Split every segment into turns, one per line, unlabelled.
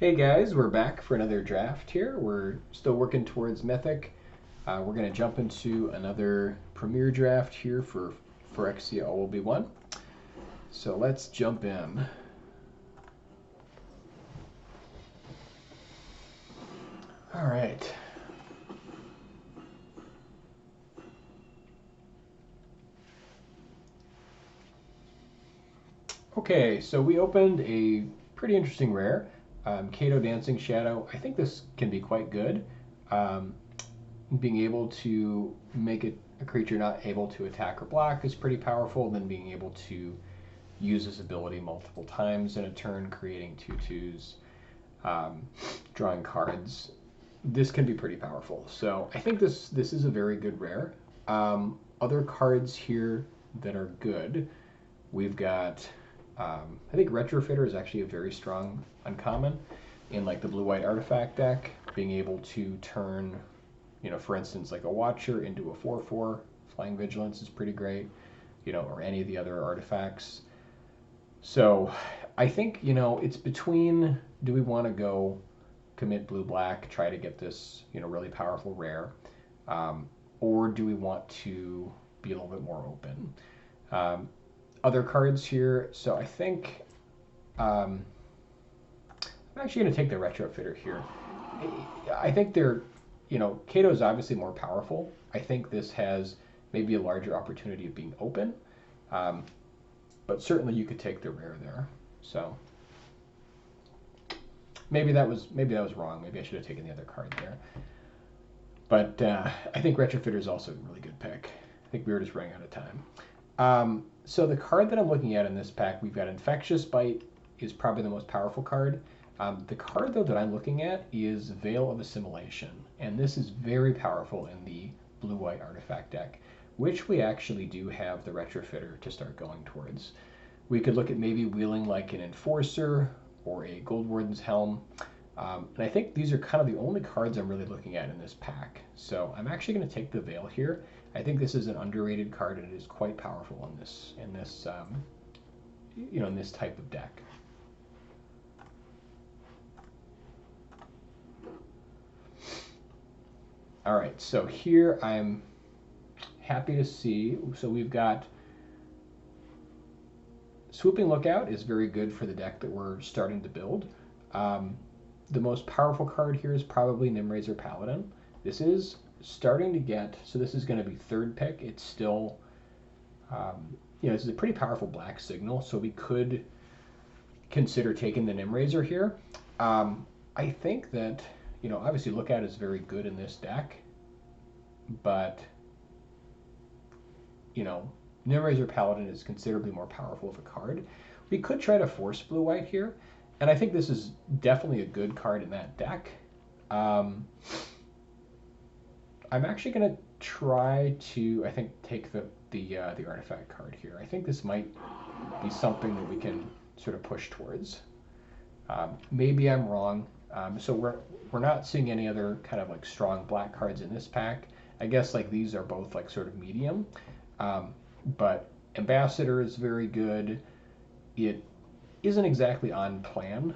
Hey guys, we're back for another draft here. We're still working towards Mythic. We're going to jump into another premier draft here for Phyrexia ONE. So let's jump in. All right. Okay, so we opened a pretty interesting rare, Kato Dancing Shadow. I think this can be quite good. Being able to make it a creature not able to attack or block is pretty powerful. And then being able to use this ability multiple times in a turn, creating 2/2s, drawing cards. This can be pretty powerful. So I think this is a very good rare. Other cards here that are good, we've got. I think Retrofitter is actually a very strong uncommon in like the blue-white artifact deck. Being able to turn, for instance, like a Watcher into a 4/4 Flying Vigilance is pretty great, or any of the other artifacts. So I think, it's between, do we want to go commit blue-black, try to get this, really powerful rare, or do we want to be a little bit more open? Other cards here, so I think I'm actually going to take the Retrofitter here. I think they're, Kato is obviously more powerful. I think this has maybe a larger opportunity of being open, but certainly you could take the rare there. So maybe that was wrong. Maybe I should have taken the other card there. But I think Retrofitter is also a really good pick. I think we were just running out of time. So the card that I'm looking at in this pack, we've got Infectious Bite is probably the most powerful card. The card, though, that I'm looking at is Veil of Assimilation, and this is very powerful in the blue-white artifact deck, which we actually do have the Retrofitter to start going towards. We could look at maybe wheeling like an Enforcer or a Goldwarden's Helm, and I think these are kind of the only cards I'm really looking at in this pack. So I'm actually going to take the Veil here. I think this is an underrated card, and it is quite powerful in this in this type of deck. All right, so here I'm happy to see. So we've got Swooping Lookout is very good for the deck that we're starting to build. The most powerful card here is probably Nimrazor Paladin. This is starting to get, so this is going to be third pick. It's still, this is a pretty powerful black signal, so we could consider taking the Nimrazor here. I think that, obviously Lookout is very good in this deck, but, Nimrazor Paladin is considerably more powerful of a card. We could try to force blue-white here, and I think this is definitely a good card in that deck. I'm actually going to try to, I think, take the artifact card here. I think this might be something that we can sort of push towards. Maybe I'm wrong. So we're not seeing any other kind of like strong black cards in this pack. I guess like these are both like sort of medium. But Ambassador is very good. It isn't exactly on plan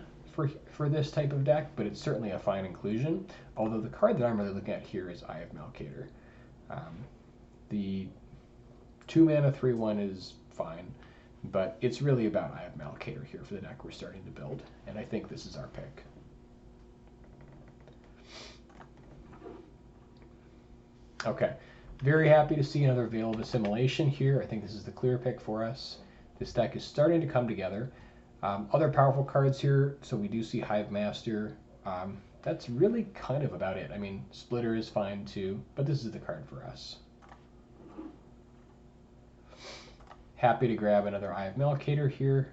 for this type of deck, but it's certainly a fine inclusion. Although the card that I'm really looking at here is Eye of Malkator. The 2-mana 3/1 is fine, but it's really about Eye of Malkator here for the deck we're starting to build, and I think this is our pick. Okay, very happy to see another Veil of Assimilation here. I think this is the clear pick for us. This deck is starting to come together. Other powerful cards here, so we do see Hive Master. That's really kind of about it. I mean, Splitter is fine too, but this is the card for us. Happy to grab another Eye of Malkator here.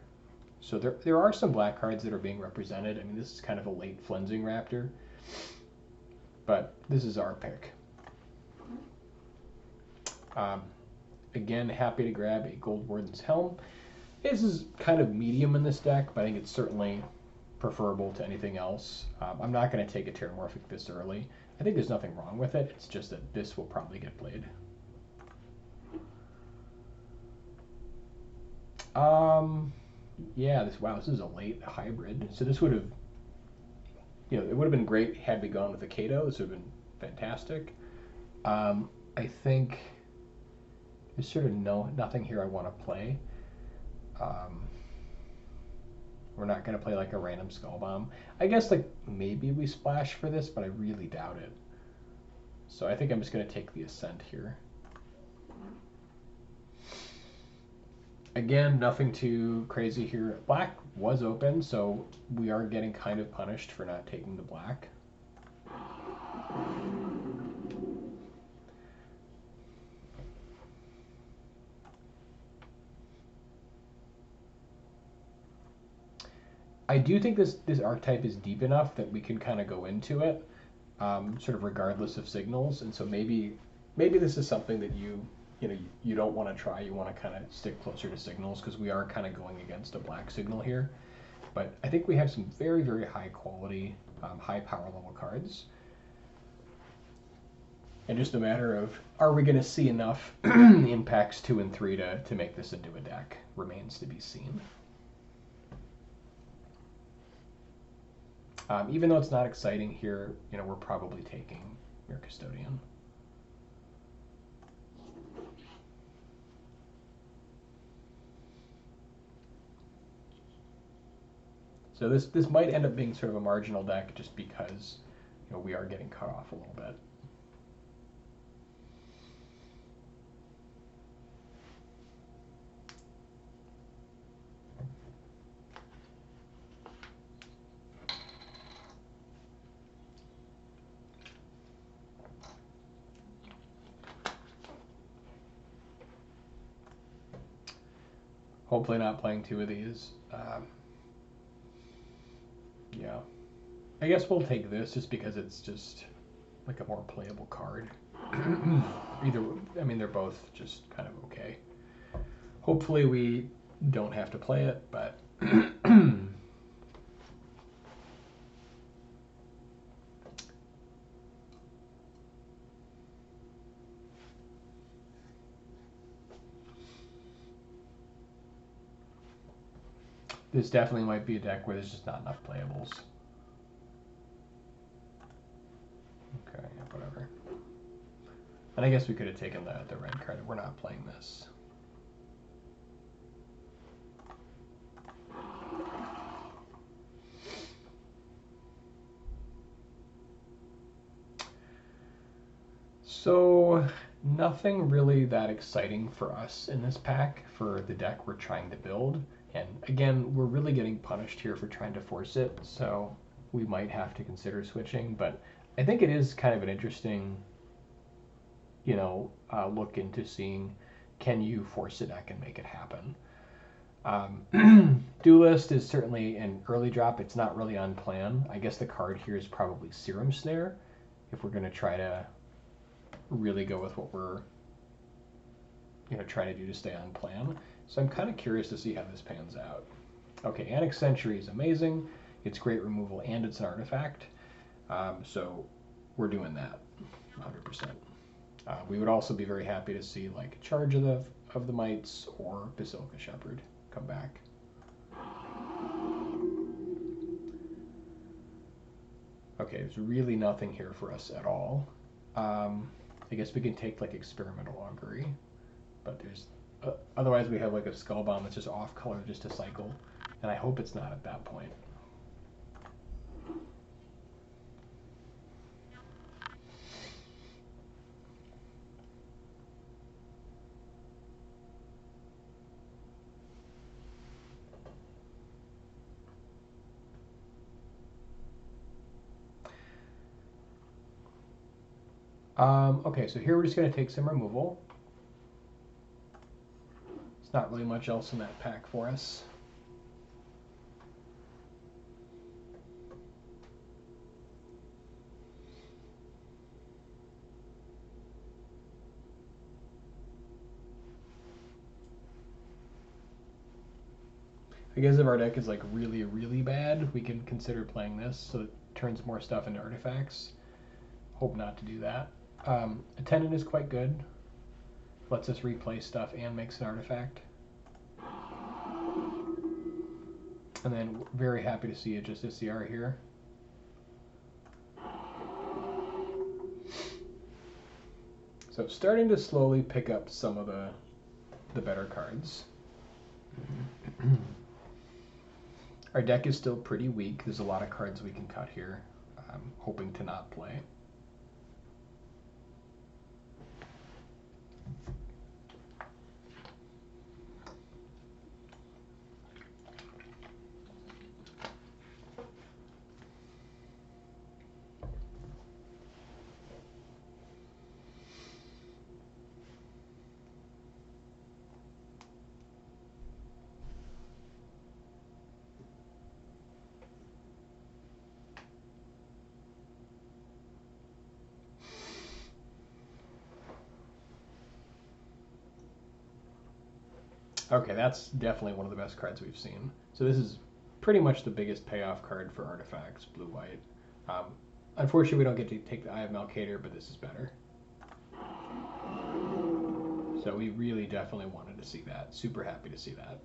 So there are some black cards that are being represented. I mean, this is kind of a late Flensing Raptor, but this is our pick. Again, happy to grab a Goldwarden's Helm. This is kind of medium in this deck, but I think it's certainly preferable to anything else. I'm not going to take a Terramorphic this early. I think there's nothing wrong with it. It's just that this will probably get played. Yeah, this is a late hybrid. So this would have, it would have been great had we gone with the Kato. This would have been fantastic. I think there's sort of nothing here I want to play. We're not going to play like a random Skull Bomb. I guess like maybe we splash for this, but I really doubt it. So I think I'm just going to take the Ascent here. Again, nothing too crazy here. Black was open, so we are getting kind of punished for not taking the black. I do think this archetype is deep enough that we can kind of go into it, sort of regardless of signals. And so maybe this is something that you don't want to try. You want to kind of stick closer to signals because we are kind of going against a black signal here. But I think we have some very, very high quality, high power level cards. And just a matter of, are we going to see enough in packs 2 and 3 to make this into a deck remains to be seen. Even though it's not exciting here, we're probably taking your Custodian. So this might end up being sort of a marginal deck just because we are getting cut off a little bit. Hopefully not playing 2 of these. Yeah. I guess we'll take this just because it's just like a more playable card. They're both just kind of okay. Hopefully we don't have to play it, but this definitely might be a deck where there's just not enough playables. Okay, whatever. And I guess we could have taken the red card. We're not playing this. So nothing really that exciting for us in this pack for the deck we're trying to build. And again, we're really getting punished here for trying to force it, so we might have to consider switching. But I think it is kind of an interesting, look into seeing, can you force a deck and make it happen? Duelist is certainly an early drop. It's not really on plan. I guess the card here is probably Serum Snare, if we're going to try to really go with what we're trying to do to stay on plan. So I'm kind of curious to see how this pans out. Okay, Annex Century is amazing. It's great removal and it's an artifact. So we're doing that 100%. We would also be very happy to see like Charge of the Mites or Basilica Shepherd come back. Okay, there's really nothing here for us at all. I guess we can take like Experimental Augury, but there's otherwise we have like a Skull Bomb that's just off color just to cycle, and I hope it's not at that point. Okay, so here we're just going to take some removal. It's not really much else in that pack for us. I guess if our deck is like really, really bad, we can consider playing this so it turns more stuff into artifacts. Hope not to do that. Attendant is quite good. Lets us replay stuff and makes an artifact. And then very happy to see it just SCR here. So starting to slowly pick up some of the better cards. Our deck is still pretty weak. There's a lot of cards we can cut here. I'm hoping to not play. Okay, that's definitely one of the best cards we've seen. So this is pretty much the biggest payoff card for artifacts, blue-white. Unfortunately, we don't get to take the Eye of Malkator, but this is better. So we really definitely wanted to see that. Super happy to see that.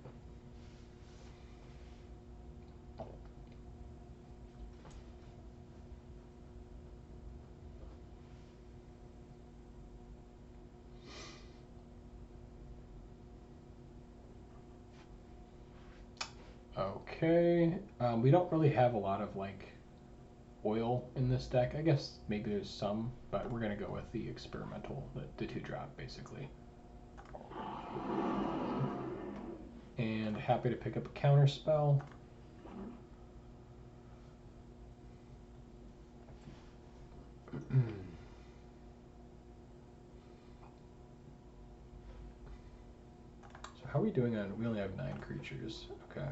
Okay, we don't really have a lot of like oil in this deck. I guess maybe there's some, but we're gonna go with the experimental, the 2-drop basically. And happy to pick up a counter spell. So how are we doing on? We only have 9 creatures. Okay.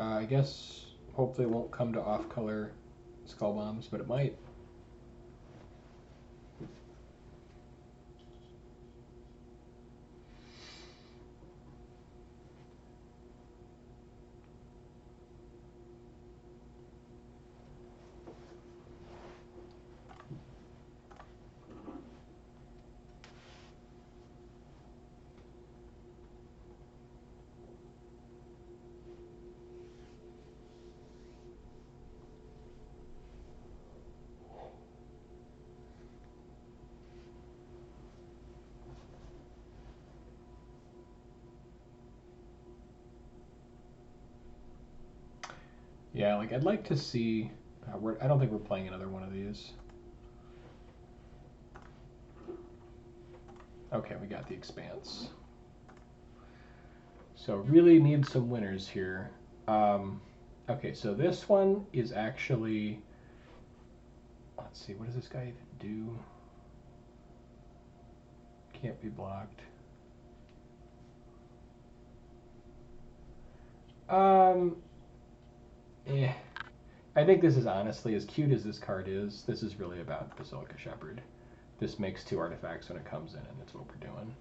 I guess hopefully it won't come to off-color skull bombs, but it might. Yeah, like I'd like to see. I don't think we're playing another one of these. Okay, we got the Expanse. So really need some winners here. Okay, so this one is actually. Let's see, what does this guy even do? Can't be blocked. I think this is honestly, as cute as this card is, this is really about Basilica Shepherd. This makes 2 artifacts when it comes in, and that's what we're doing.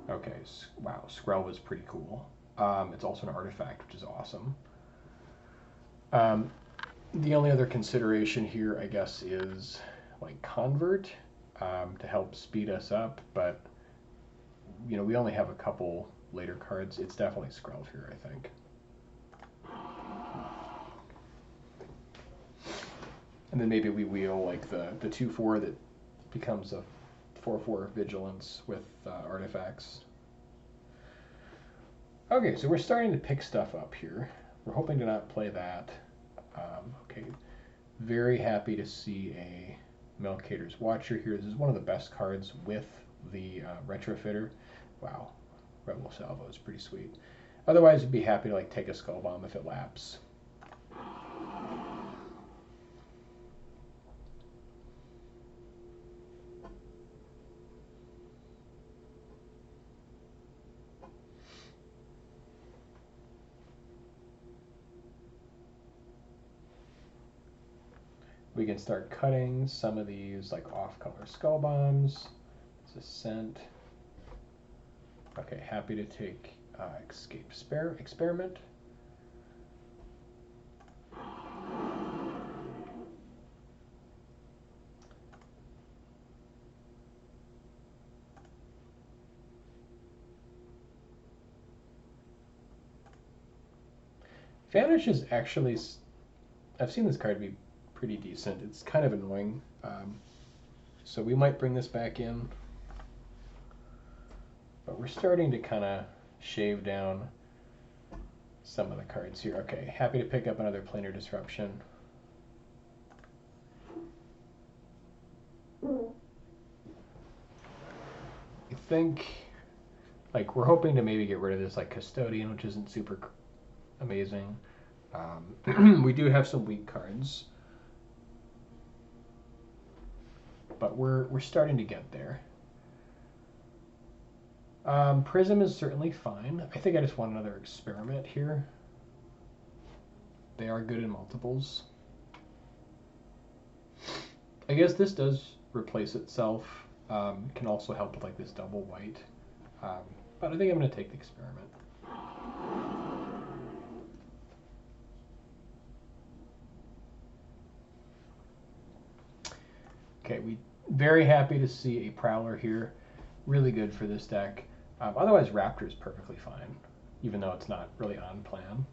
Okay, wow, Skrell was pretty cool. It's also an artifact, which is awesome. The only other consideration here, I guess, is like Convert to help speed us up, but you know, we only have a couple later cards. It's definitely Skrell here, I think. And then maybe we wheel like the 2/4 that becomes a 4/4 Vigilance with artifacts. Okay, so we're starting to pick stuff up here. We're hoping to not play that. Okay, very happy to see a Malkator's Watcher here. This is one of the best cards with the Retrofitter. Wow, Rebel Salvo is pretty sweet. Otherwise, I'd be happy to like take a Skull Bomb if it laps. We can start cutting some of these like off-color Skull Bombs. It's a scent. Okay, happy to take Escape Experiment. Vanish is actually, I've seen this card be pretty decent. It's kind of annoying. So we might bring this back in. But we're starting to kind of shave down some of the cards here. Okay, happy to pick up another Planar Disruption. I think, like, we're hoping to maybe get rid of this, like, Custodian, which isn't super amazing. We do have some weak cards, but we're starting to get there. Prism is certainly fine. I think I just want another experiment here. They are good in multiples. I guess this does replace itself. It can also help with like this double white. But I think I'm going to take the experiment. Okay, we very happy to see a Prowler here. Really good for this deck. Otherwise, Raptor is perfectly fine, even though it's not really on plan.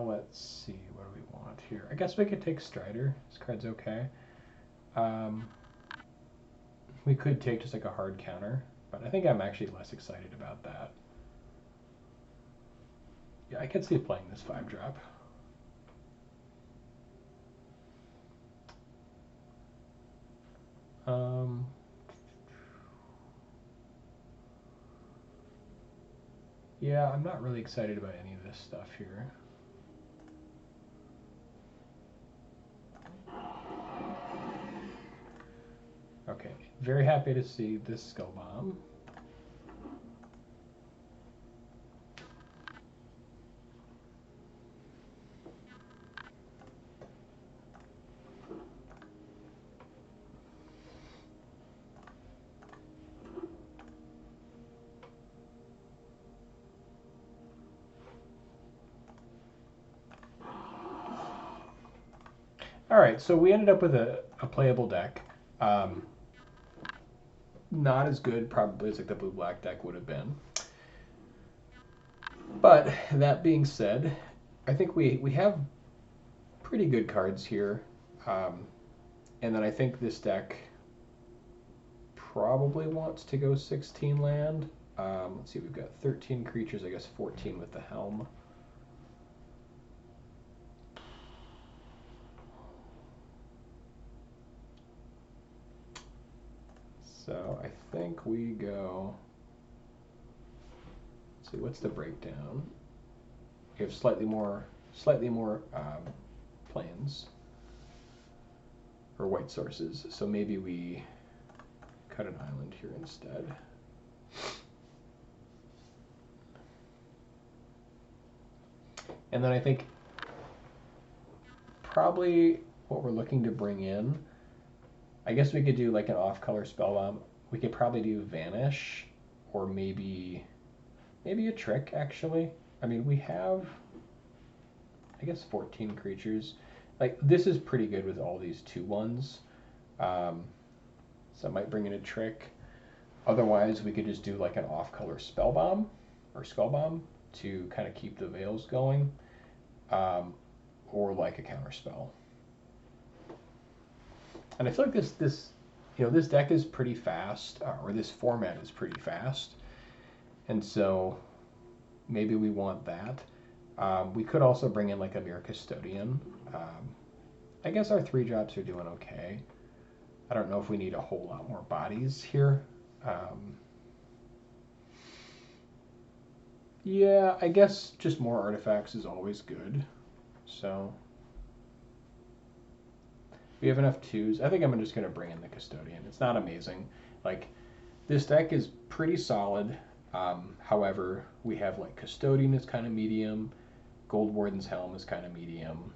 Let's see, what do we want here? I guess we could take Strider. This card's okay. We could take just like a hard counter, but I think I'm actually less excited about that. Yeah, I could see playing this 5-drop. Yeah, I'm not really excited about any of this stuff here. Okay, very happy to see this Skull Bomb. All right, so we ended up with a playable deck. Not as good probably as like the blue-black deck would have been. But that being said, I think we have pretty good cards here. And then I think this deck probably wants to go 16 land. Let's see, we've got 13 creatures, I guess 14 with the Helm. So I think we go, let's see, what's the breakdown? We have slightly more planes or white sources. So maybe we cut an island here instead. And then I think probably what we're looking to bring in, I guess we could do like an off-color spellbomb. We could probably do Vanish, or maybe a Trick, actually. I mean, we have, I guess, 14 creatures. Like, this is pretty good with all these 2/1s. So I might bring in a Trick. Otherwise, we could just do like an off-color Spellbomb or Skullbomb to kind of keep the Veils going, or like a counterspell. And I feel like this deck is pretty fast, or this format is pretty fast, and so maybe we want that. We could also bring in like a Mirror Custodian. I guess our 3-drops are doing okay. I don't know if we need a whole lot more bodies here. Yeah, I guess just more artifacts is always good. So we have enough 2s. I think I'm just going to bring in the Custodian. It's not amazing. Like, this deck is pretty solid. However, we have like Custodian is kind of medium. Gold Warden's Helm is kind of medium.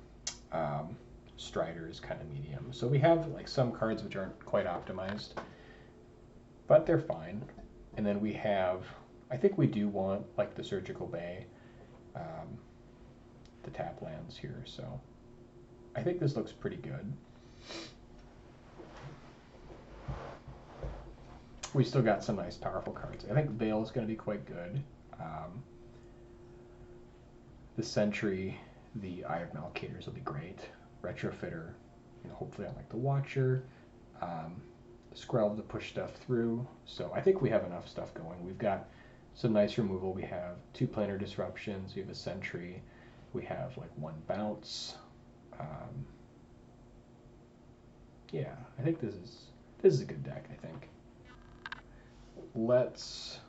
Strider is kind of medium. So we have like some cards which aren't quite optimized, but they're fine. And then we have I think we do want like the Surgical Bay, um, the tap lands here, so I think this looks pretty good. We still got some nice powerful cards. I think Veil is going to be quite good. The Sentry, the Eye of Malkaters will be great. Retrofitter, hopefully on like the Watcher. Skrelv to push stuff through. So I think we have enough stuff going. We've got some nice removal. We have 2 planar disruptions. We have a Sentry. We have like 1 bounce. Yeah, I think this is a good deck, I think. Let's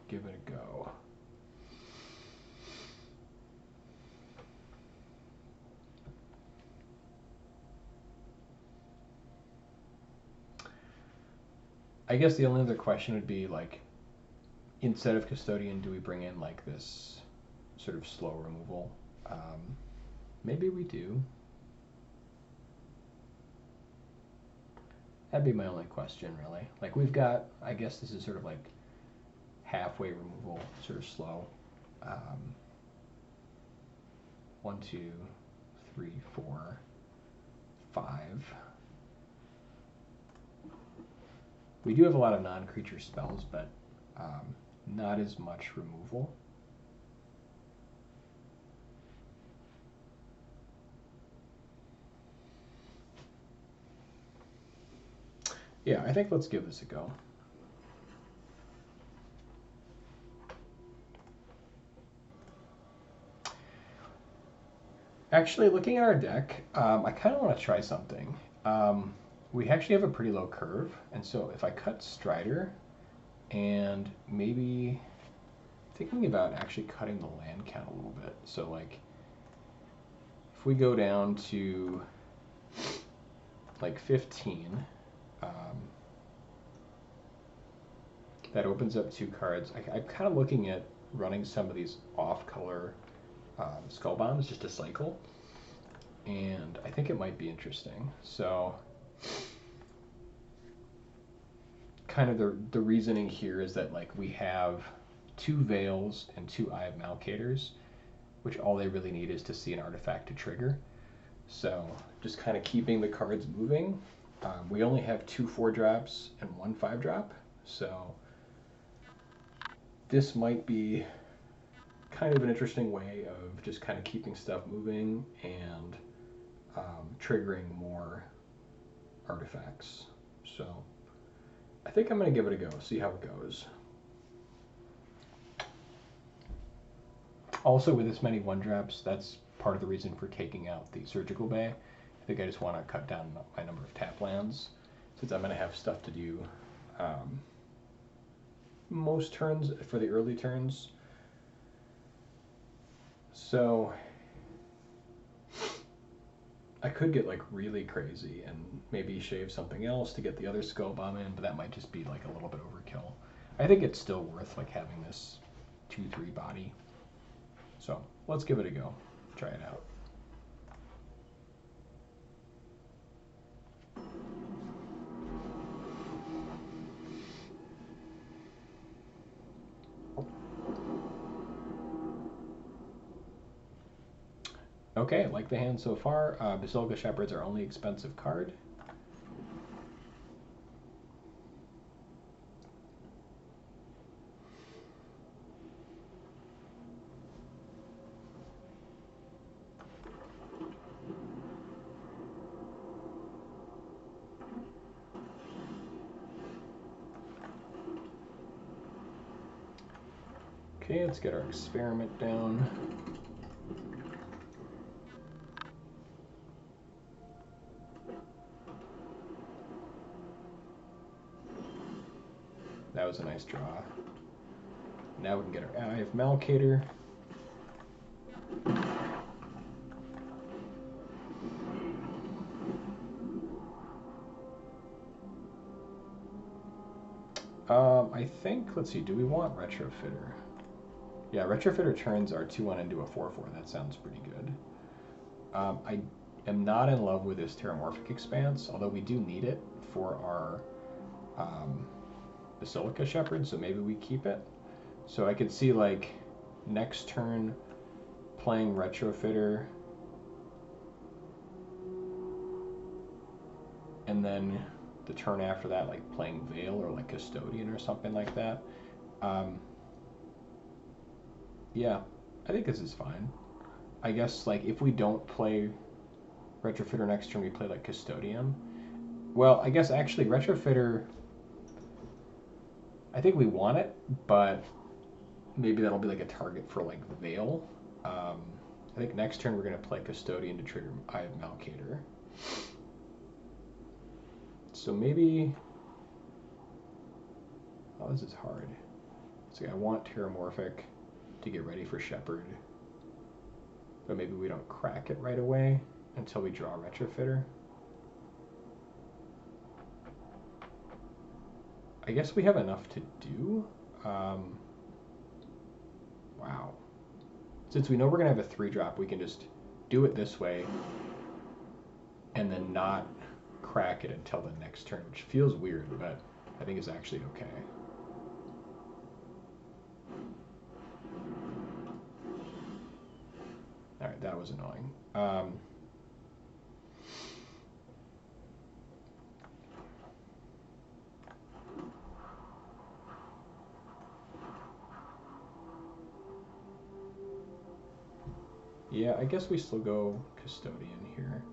give it a go. I guess the only other question would be like, instead of Custodian, do we bring in like this sort of slow removal? Maybe we do. That'd be my only question, really. Like we've got, I guess this is sort of like halfway removal, sort of slow. 1, 2, 3, 4, 5. We do have a lot of non-creature spells, but not as much removal. Yeah, I think let's give this a go. Actually, looking at our deck, I kind of want to try something. We actually have a pretty low curve, and so if I cut Strider, and maybe thinking about actually cutting the land count a little bit. So like, if we go down to like 15, that opens up 2 cards. I'm kind of looking at running some of these off-color Skull Bombs just to cycle, and I think it might be interesting. So kind of the reasoning here is that like we have 2 Veils and 2 Eye of Malkaters, which all they really need is to see an artifact to trigger. So just kind of keeping the cards moving. We only have 2 4-drops and 1 5-drop, so this might be kind of an interesting way of just kind of keeping stuff moving and triggering more artifacts. So I think I'm going to give it a go, see how it goes. Also, with this many 1-drops, that's part of the reason for taking out the Surgical Bay. I think I just want to cut down my number of tap lands, since I'm going to have stuff to do most turns for the early turns. So I could get like really crazy and maybe shave something else to get the other Skull Bomb in, but that might just be like a little bit overkill. I think it's still worth like having this 2/3 body. So let's give it a go. Try it out. Okay, like the hand so far. Basilica Shepherd's our only expensive card. Okay, let's get our experiment down. That was a nice draw. Now we can get our Eye of Malkater. I think, let's see, do we want Retrofitter? Yeah, Retrofitter turns our 2/1 into a 4/4. That sounds pretty good. I am not in love with this Terramorphic Expanse, although we do need it for our Basilica Shepherd, so maybe we keep it. So I could see like next turn playing Retrofitter, and then the turn after that like playing Veil or like Custodian or something like that. Yeah, I think this is fine. I guess like if we don't play Retrofitter next turn, we play like Custodian. Well, I guess actually Retrofitter, I think we want it, but maybe that'll be like a target for like Veil. I think next turn we're going to play Custodian to trigger Eye of Malkator. So maybe... Oh, this is hard. So I want Terramorphic to get ready for Shepherd. But maybe we don't crack it right away until we draw Retrofitter. I guess we have enough to do. Wow. Since we know we're going to have a 3-drop, we can just do it this way and then not crack it until the next turn, which feels weird, but I think is actually okay. Alright, that was annoying. Yeah, I guess we still go Custodian here.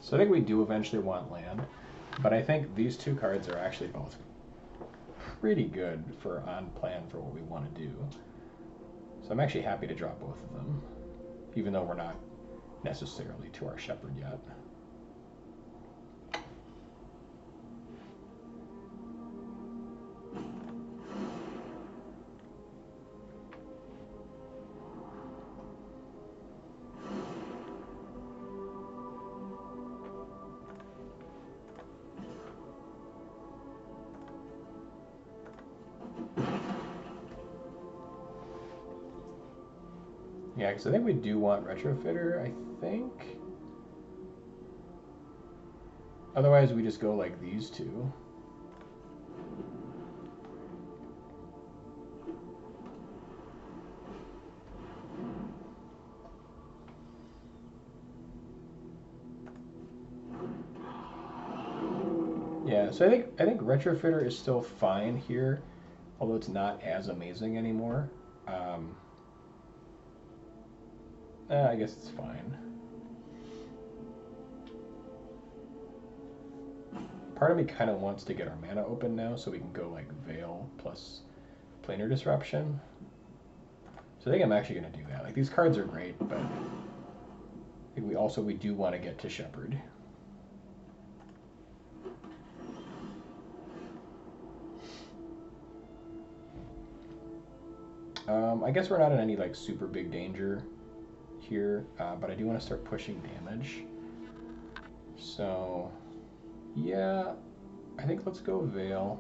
So I think we do eventually want land, but I think these two cards are actually both pretty good for on plan for what we want to do. So I'm actually happy to draw both of them, even though we're not necessarily to our Shepherd yet. Yeah, because I think we do want Retrofitter, I think. Otherwise, we just go like these two. Yeah, so I think Retrofitter is still fine here, although it's not as amazing anymore. I guess it's fine. Part of me kind of wants to get our mana open now so we can go like Veil plus Planar Disruption. So I think I'm actually going to do that. Like these cards are great, but I think we do want to get to Shepherd. I guess we're not in any like super big danger here, but I do want to start pushing damage. So yeah, I think let's go Veil.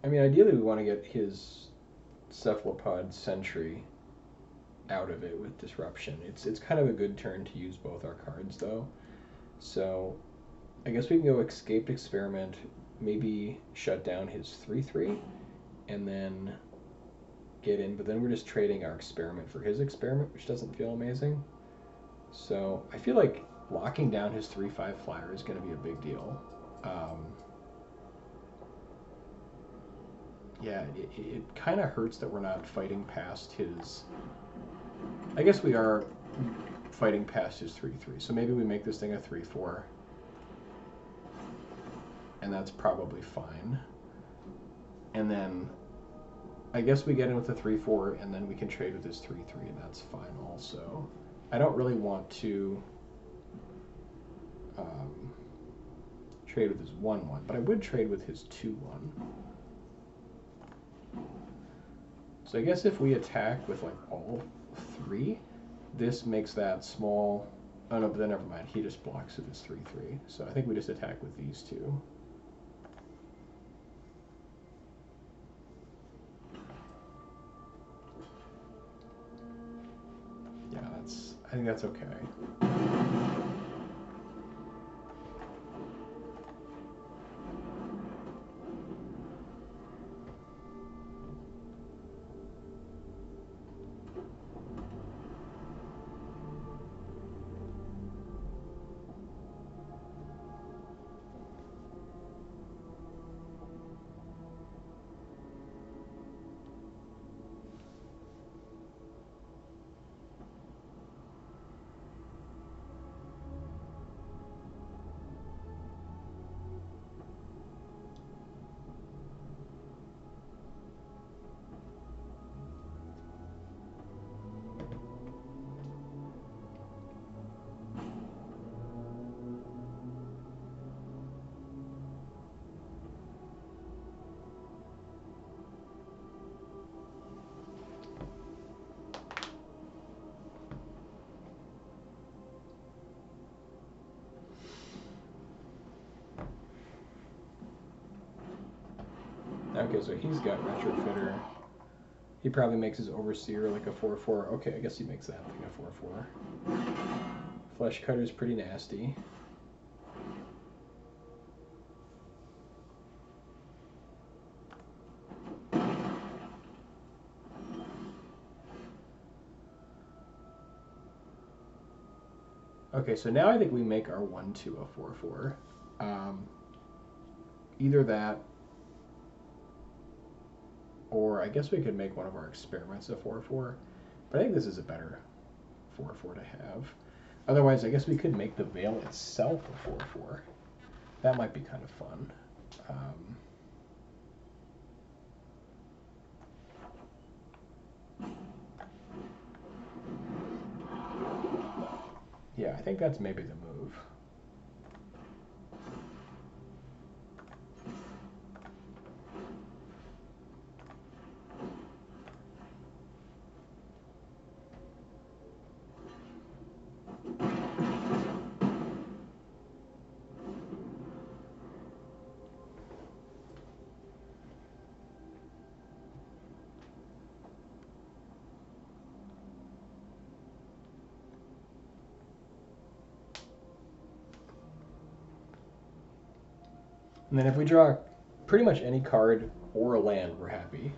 I mean, ideally we want to get his Cephalopod Sentry out of it with disruption. It's kind of a good turn to use both our cards though. So I guess we can go escaped experiment, maybe shut down his 3/3, and then get in, but then we're just trading our experiment for his experiment, which doesn't feel amazing. So I feel like locking down his 3/5 flyer is going to be a big deal. Yeah, it kind of hurts that we're not fighting past his... I guess we are fighting past his 3/3, so maybe we make this thing a 3/4, and that's probably fine. And then I guess we get in with a 3/4, and then we can trade with his 3/3, and that's fine also. I don't really want to trade with his 1/1, but I would trade with his 2/1. So I guess if we attack with like all 3, this makes that small. Oh no, but then never mind. He just blocks with his 3/3. So I think we just attack with these two. Yeah, I think that's okay. Okay, so he's got Retrofitter. He probably makes his Overseer like a 4/4. Okay, I guess he makes that thing a 4/4. Flesh Cutter's pretty nasty. Okay, so now I think we make our 1/2 a 4/4. Either that, or I guess we could make one of our experiments a 4/4. But I think this is a better 4/4 to have. Otherwise, I guess we could make the Veil itself a 4/4. That might be kind of fun. Yeah, I think that's maybe the move. And then if we draw pretty much any card or a land, we're happy.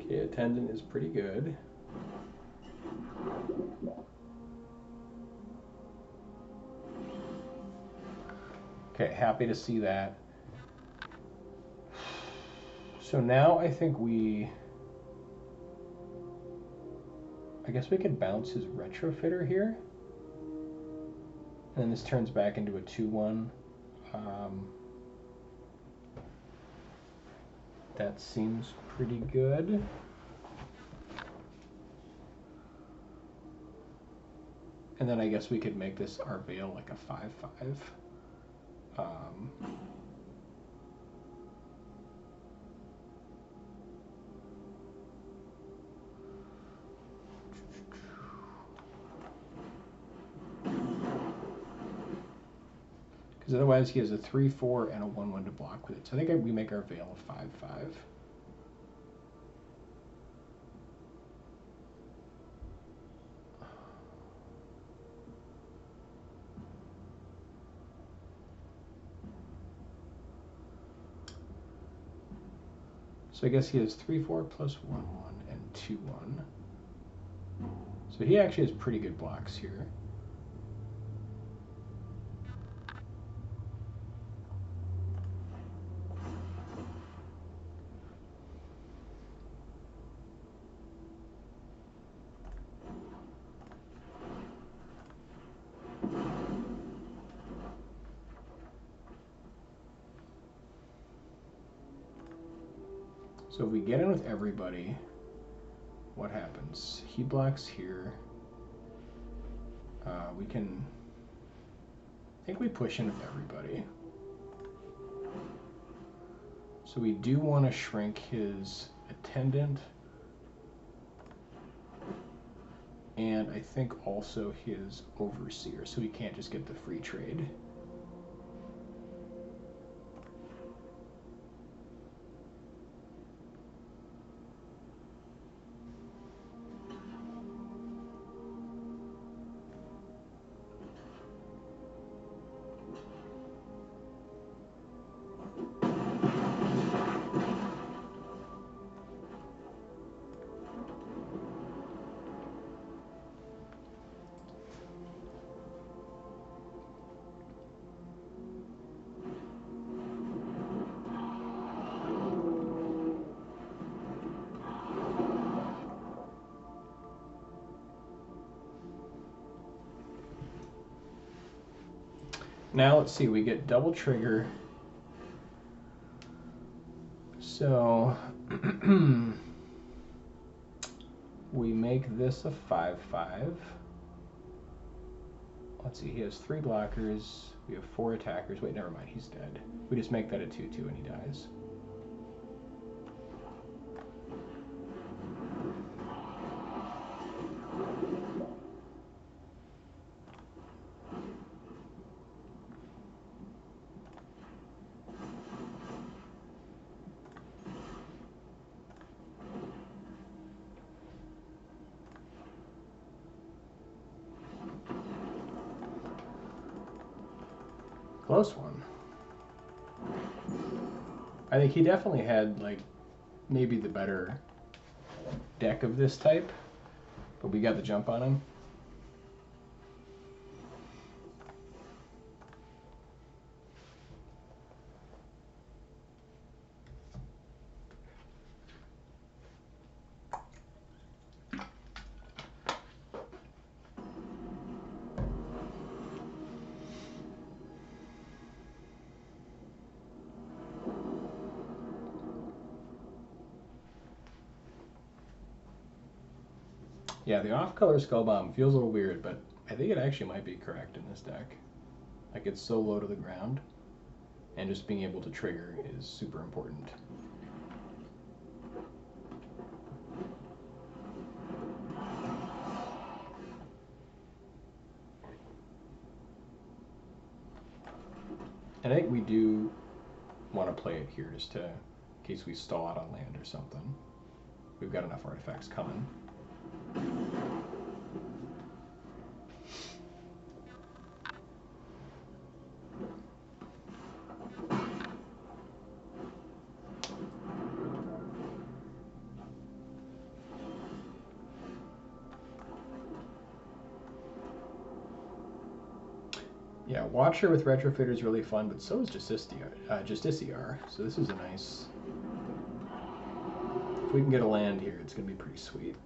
Okay, Attendant is pretty good. Okay, happy to see that. So now I think I guess we could bounce his Retrofitter here. And then this turns back into a 2/1. That seems pretty good. And then I guess we could make this our Veil like a 5/5. Because otherwise he has a 3/4 and a 1/1 to block with it. So I think we make our Veil a 5/5. So I guess he has 3/4 plus 1/1 and 2/1. So he actually has pretty good blocks here. So if we get in with everybody, what happens? He blocks here. We can, I think we push in with everybody. So we do want to shrink his attendant. And I think also his overseer, so we can't just get the free trade. Now let's see, we get double trigger. So we make this a 5/5. Let's see, he has 3 blockers. We have 4 attackers. Wait, never mind, he's dead. We just make that a 2/2 and he dies. Close one. I think he definitely had, like, maybe the better deck of this type, but we got the jump on him. Yeah, the off-color Skull Bomb feels a little weird, but I think it actually might be correct in this deck. Like, it's so low to the ground, and just being able to trigger is super important. And I think we do want to play it here just to, in case we stall out on land or something. We've got enough artifacts coming. Yeah, Watcher with Retrofitter is really fun, but so is Justiciar. So this is a nice... If we can get a land here, it's going to be pretty sweet.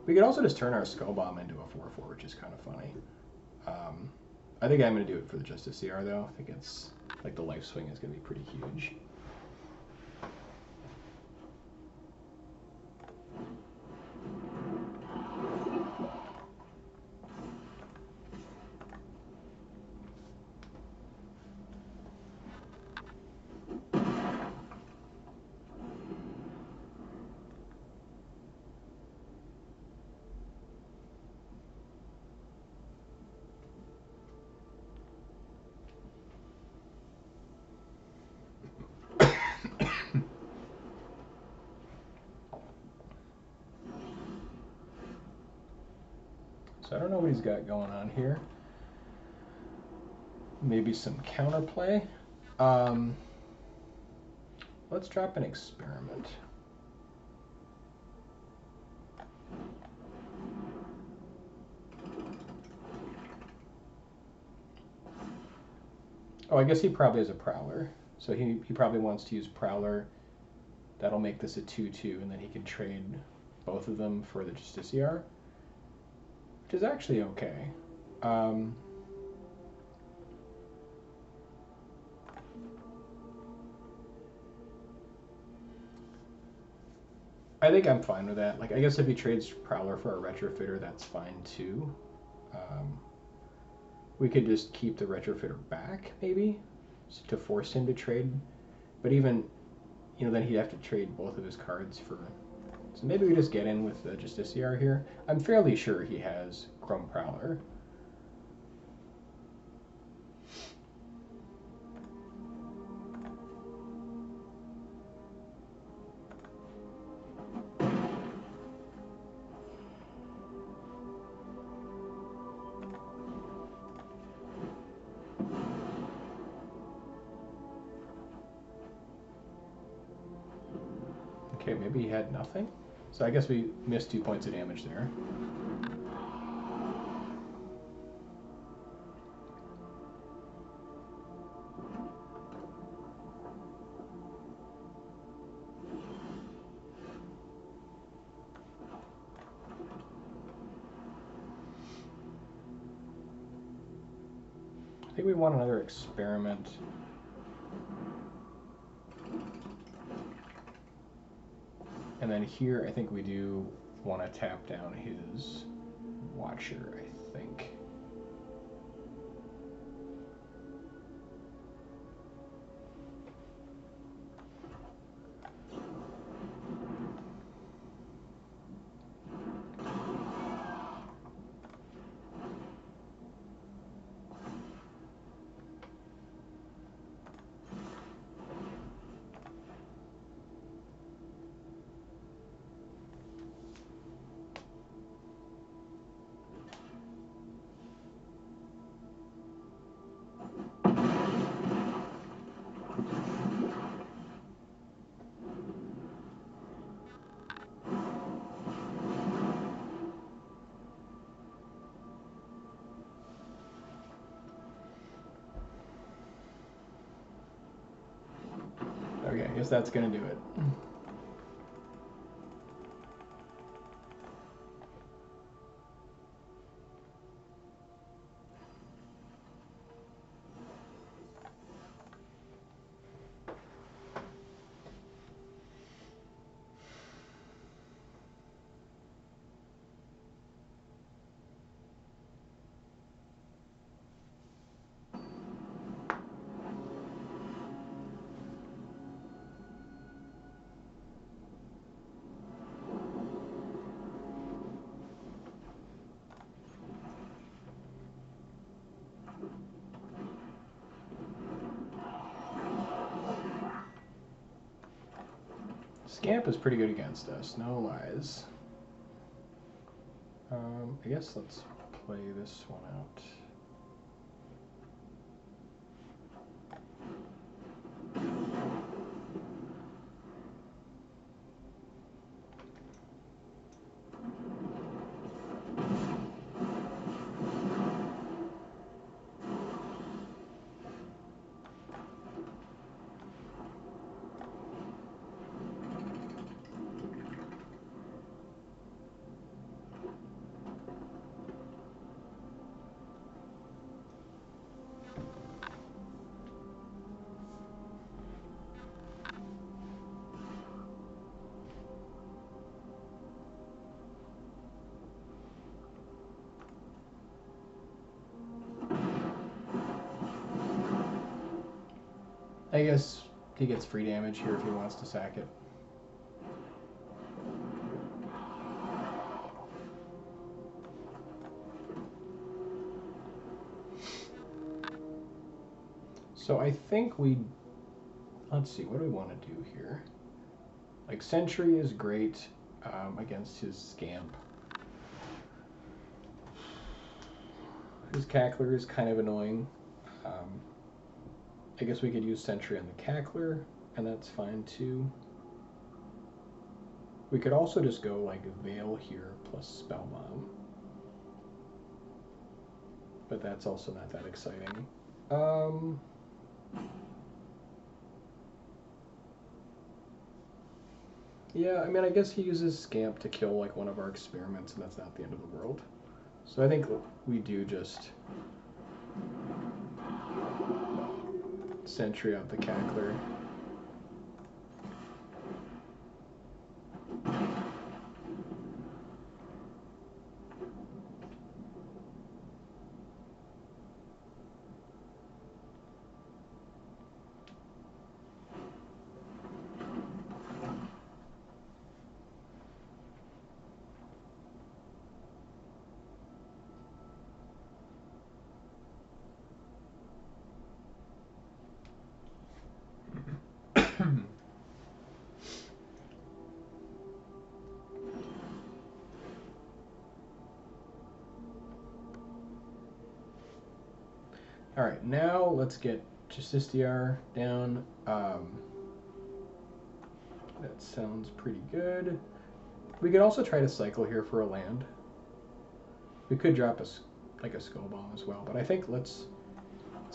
We could also just turn our Skull Bomb into a 4/4, which is kind of funny. I think I'm going to do it for the Justiciar, though. I think it's, like, the life swing is going to be pretty huge. So I don't know what he's got going on here. Maybe some counterplay. Let's drop an experiment. Oh, I guess he probably has a Prowler. So he probably wants to use Prowler. That'll make this a 2/2, and then he can trade both of them for the Justiciar, which is actually okay. I think I'm fine with that. Like, I guess if he trades Prowler for a Retrofitter, that's fine too. We could just keep the Retrofitter back, maybe, to force him to trade. But even, you know, then he'd have to trade both of his cards for... So maybe we just get in with the Justiciar here. I'm fairly sure he has Chrome Prowler. Okay, maybe he had nothing. So I guess we missed 2 points of damage there. I think we want another experiment. And then here, I think we do want to tap down his Watcher, I think. Okay, I guess that's gonna do it. Scamp is pretty good against us, no lies. I guess let's play this one out. I guess he gets free damage here if he wants to sack it. So I think let's see, what do we want to do here? Like, Sentry is great against his Scamp. His Cackler is kind of annoying. I guess we could use Sentry on the Cackler, and that's fine too. We could also just go like Veil here plus Spellbomb. But that's also not that exciting. Yeah, I mean, I guess he uses Scamp to kill like one of our experiments, and that's not the end of the world. So I think we do just Sentry out the Cackler. All right, now let's get Justiciar down. That sounds pretty good. We could also try to cycle here for a land. We could drop like a Skull Bomb as well, but I think let's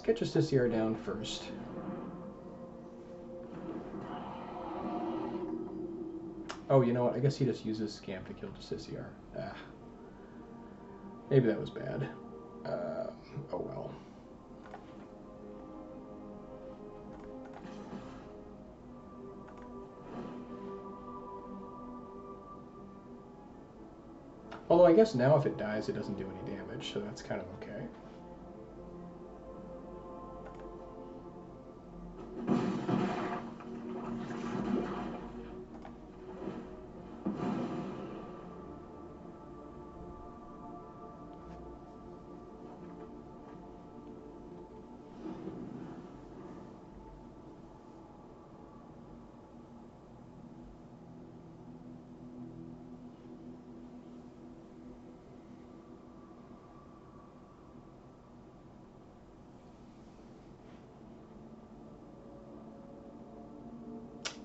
get Justiciar down first. Oh, you know what? I guess he just uses Scamp to kill Justiciar. Ah. Maybe that was bad. Oh well. Although I guess now if it dies, it doesn't do any damage, so that's kind of okay.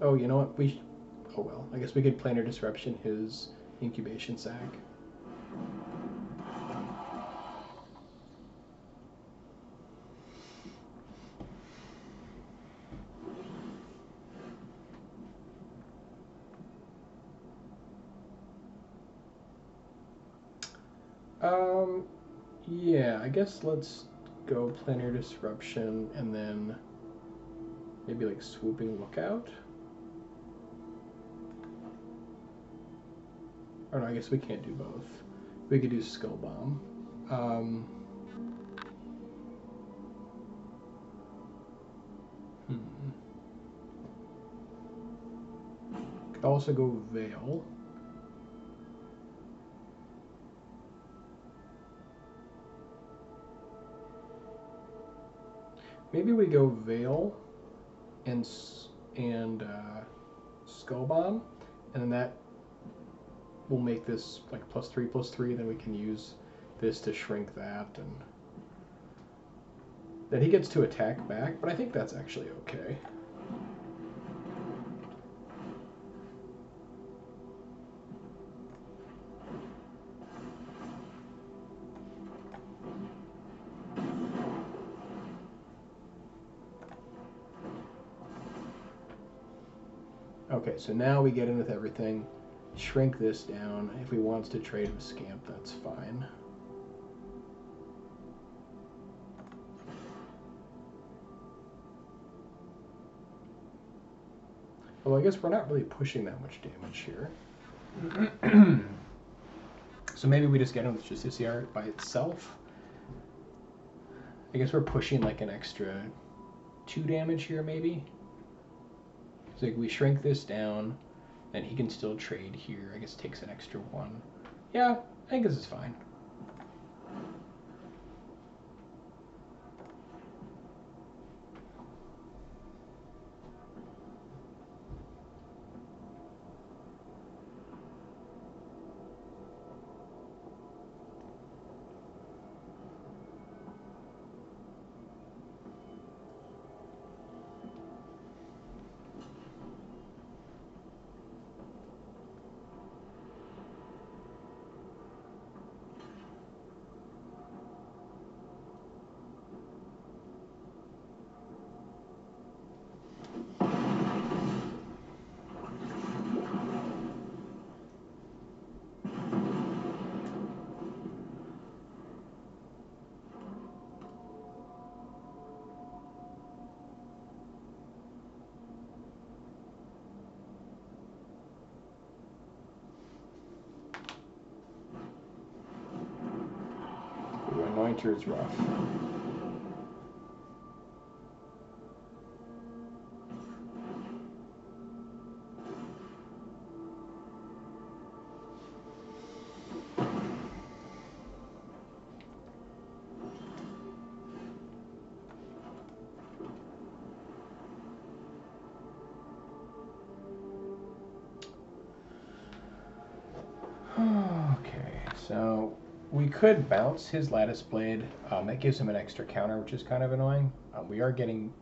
Oh, you know what? Oh well. I guess we could Planar Disruption his Incubation Sac. Yeah, I guess let's go Planar Disruption and then maybe like Swooping Lookout. Or no, I guess we can't do both. We could do Skull Bomb. Could also go Veil. Maybe we go Veil and Skull Bomb, and then that will make this like +3/+3. Then we can use this to shrink that, and then he gets to attack back. But I think that's actually okay. Okay, so now we get in with everything. Shrink this down. If he wants to trade with Scamp, that's fine. Well, I guess we're not really pushing that much damage here. So maybe we just get him with Justiciar by itself. I guess we're pushing like an extra 2 damage here, maybe. So like we shrink this down, then he can still trade here. I guess takes an extra 1. Yeah, I think this is fine. Anointer is rough. Okay, so we could bounce his Lattice Blade. That gives him an extra counter, which is kind of annoying. We are getting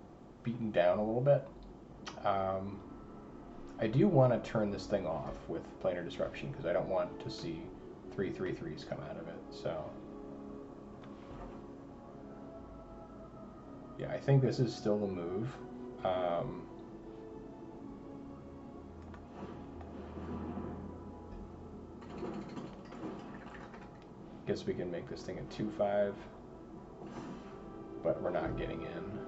beaten down a little bit. I do want to turn this thing off with Planar Disruption because I don't want to see 3/3/3s come out of it. So yeah, I think this is still the move. Guess we can make this thing a 2/5, but we're not getting in.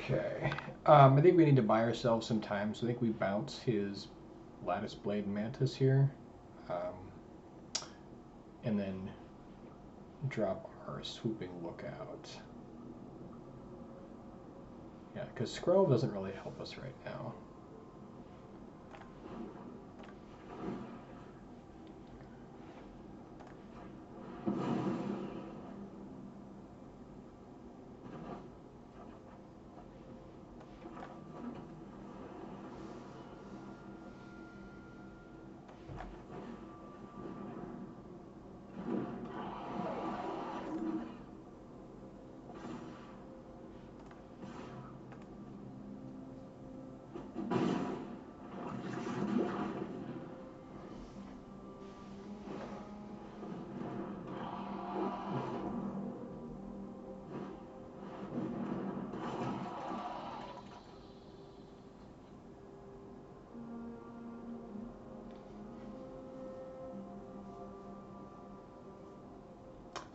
Okay. I think we need to buy ourselves some time, so I think we bounce his Lattice Blade Mantis here. And then drop our Swooping Lookout. Yeah, because Scroll doesn't really help us right now.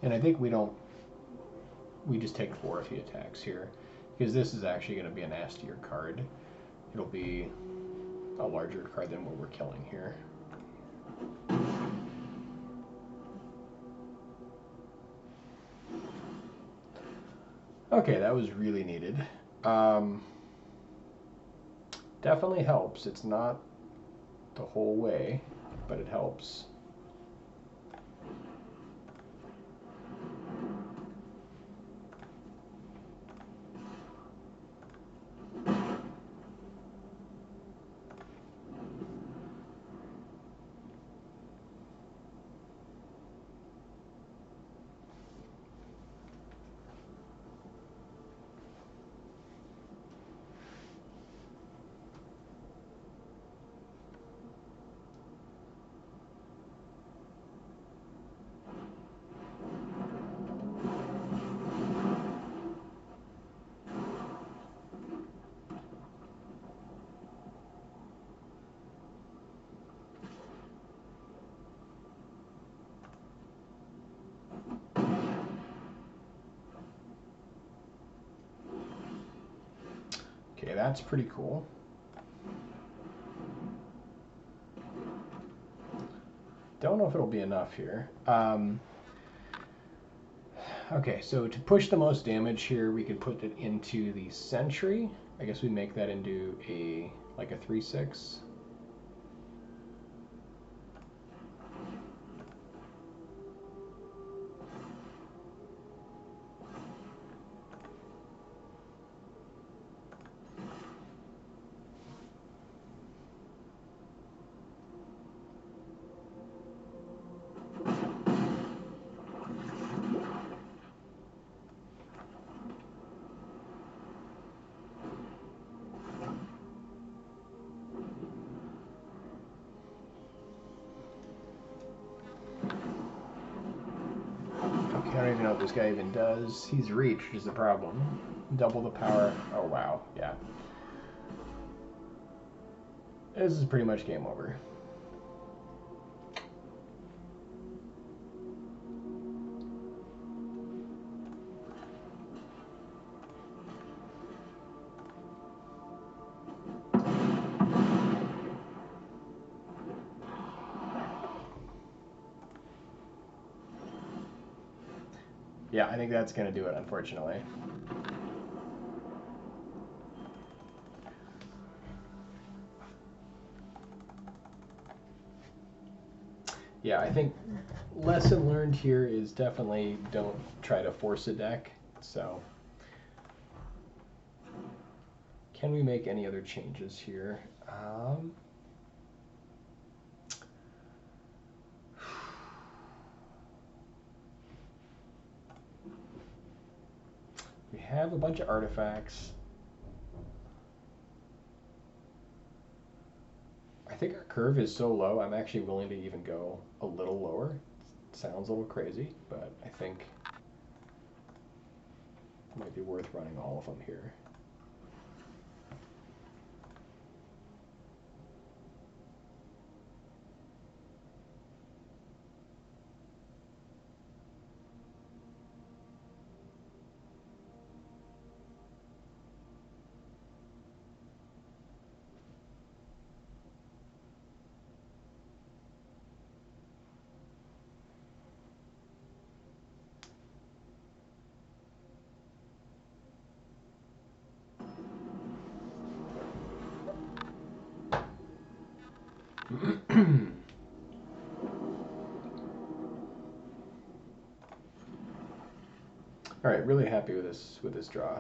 And I think we just take 4 if he attacks here, because this is actually going to be a nastier card. It'll be a larger card than what we're killing here. Okay, that was really needed. Definitely helps. It's not the whole way, but it helps. Okay, that's pretty cool. Don't know if it'll be enough here. Okay, so to push the most damage here, we could put it into the Sentry. I guess we make that into like a 3/6. this guy even does. He's reach is the problem. Double the power. Oh wow, yeah. This is pretty much game over. Yeah, I think that's going to do it, unfortunately. Yeah, I think lesson learned here is definitely don't try to force a deck. So, can we make any other changes here? We have a bunch of artifacts. I think our curve is so low, I'm actually willing to even go a little lower. It sounds a little crazy, but I think it might be worth running all of them here. All right, really happy with this draw.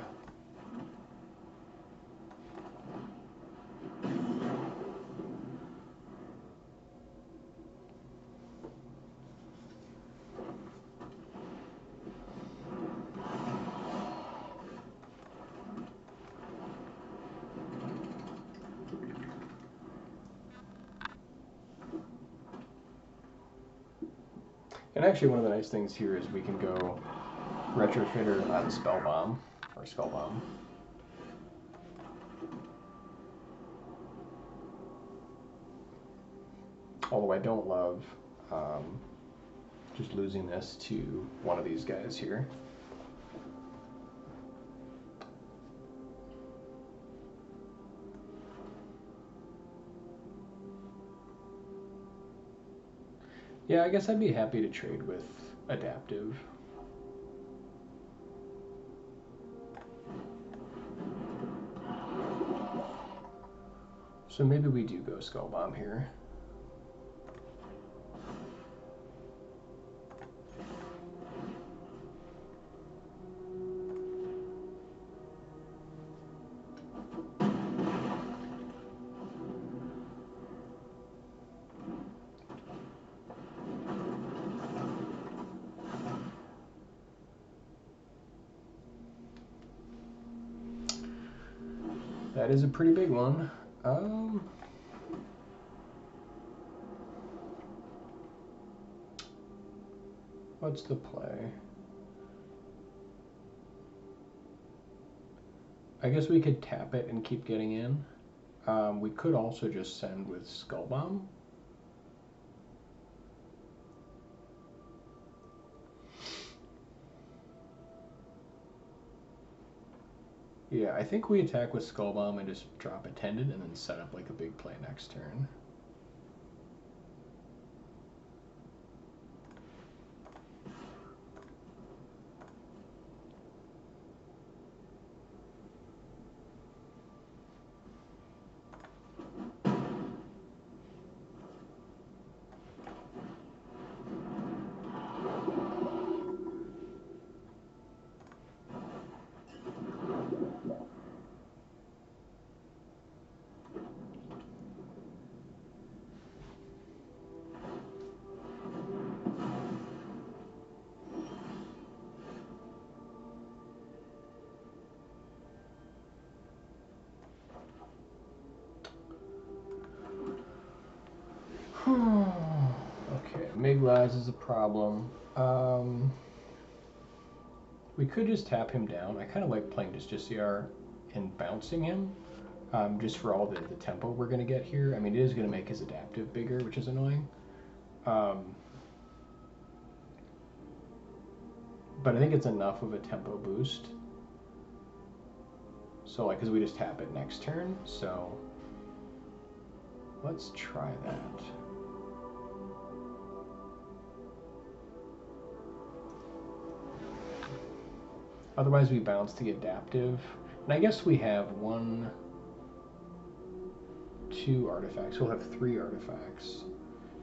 And actually, one of the nice things here is we can go Retrofitter on Spellbomb, or Spellbomb. Although I don't love just losing this to one of these guys here. Yeah, I guess I'd be happy to trade with Adaptive. So maybe we do go Skullbomb here. That is a pretty big one. What's the play? I guess we could tap it and keep getting in. We could also just send with Skullbomb. Yeah, I think we attack with Skullbomb and just drop Attendant and then set up like a big play next turn. Okay, Miglaz is a problem. We could just tap him down. I kind of like playing Justiciar and bouncing him, just for all the tempo we're going to get here. I mean, it is going to make his adaptive bigger, which is annoying. But I think it's enough of a tempo boost. So, like, because we just tap it next turn, so let's try that. Otherwise, we bounce to get adaptive. And I guess we have 1, 2 artifacts. We'll have 3 artifacts.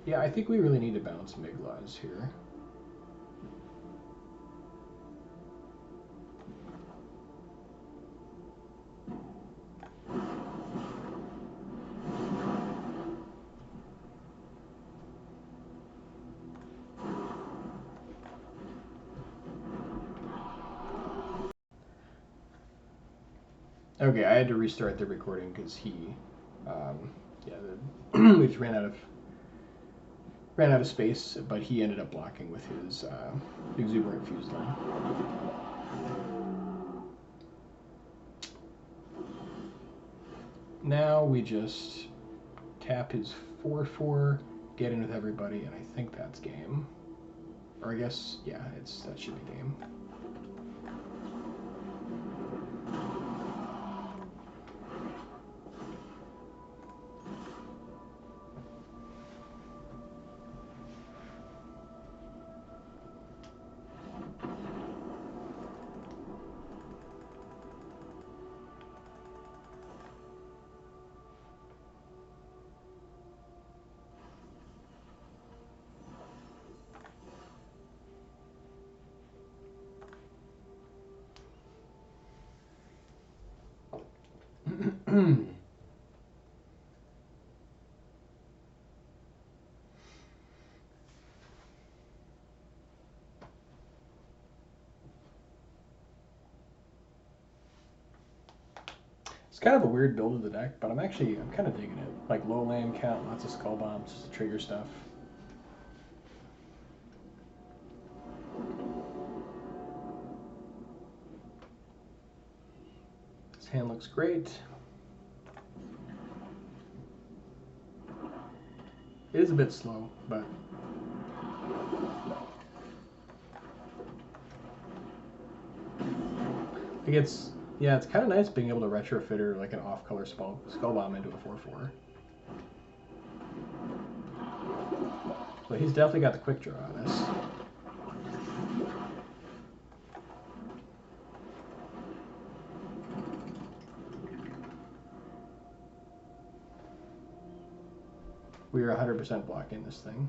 Yeah, I think we really need to bounce Miglas here. Okay, I had to restart the recording because we just ran out of space, but he ended up blocking with his exuberant fuse line. Now we just tap his 4/4, get in with everybody, and I think that's game. Or I guess, yeah, that should be game. It's kind of a weird build of the deck, but I'm kind of digging it. Like low land count, lots of skull bombs, just to trigger stuff. This hand looks great. It is a bit slow, but it's kind of nice being able to retrofitter like an off-color skull bomb into a 4/4. So he's definitely got the quick draw on this. We are 100% blocking this thing.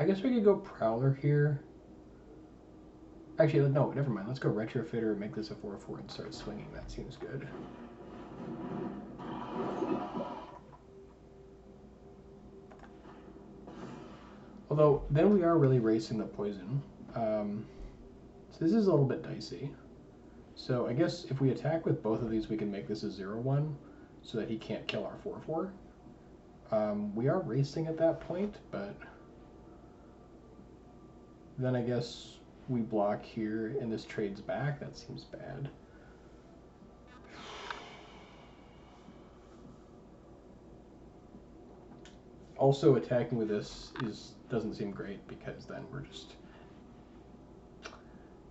I guess we could go Prowler here. Actually, no, never mind. Let's go Retrofitter, make this a 4/4, and start swinging. That seems good. Although, then we are really racing the poison. So this is a little bit dicey. So I guess if we attack with both of these, we can make this a 0/1, so that he can't kill our 4/4. We are racing at that point, but then I guess we block here and this trades back. That seems bad. Also, attacking with this doesn't seem great because then we're just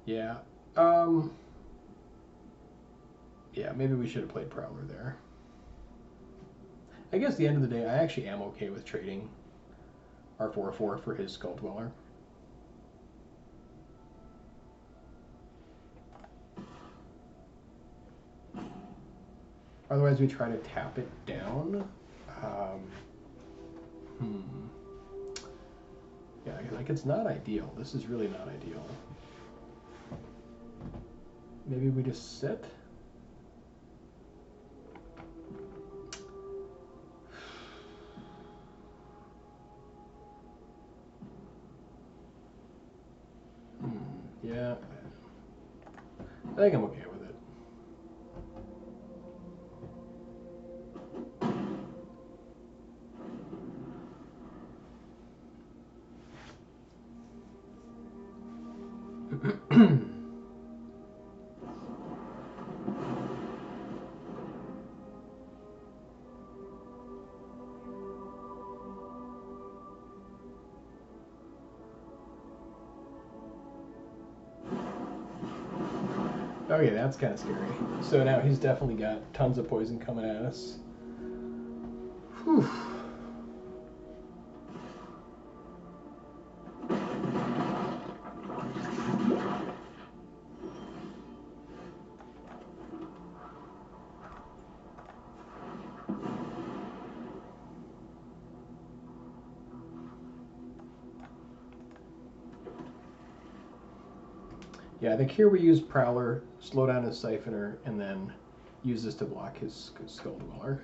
yeah. Yeah, maybe we should have played Prowler there. I guess at the end of the day, I actually am okay with trading our 4/4 for his Skull Dweller. Otherwise, we try to tap it down. Yeah, like it's not ideal. This is really not ideal. Maybe we just sit. Yeah, I think I'm okay with it. Okay, that's kind of scary. So now he's definitely got tons of poison coming at us. Whew. Yeah, I think here we use Prowler, slow down his Siphoner, and then use this to block his Skull Dweller.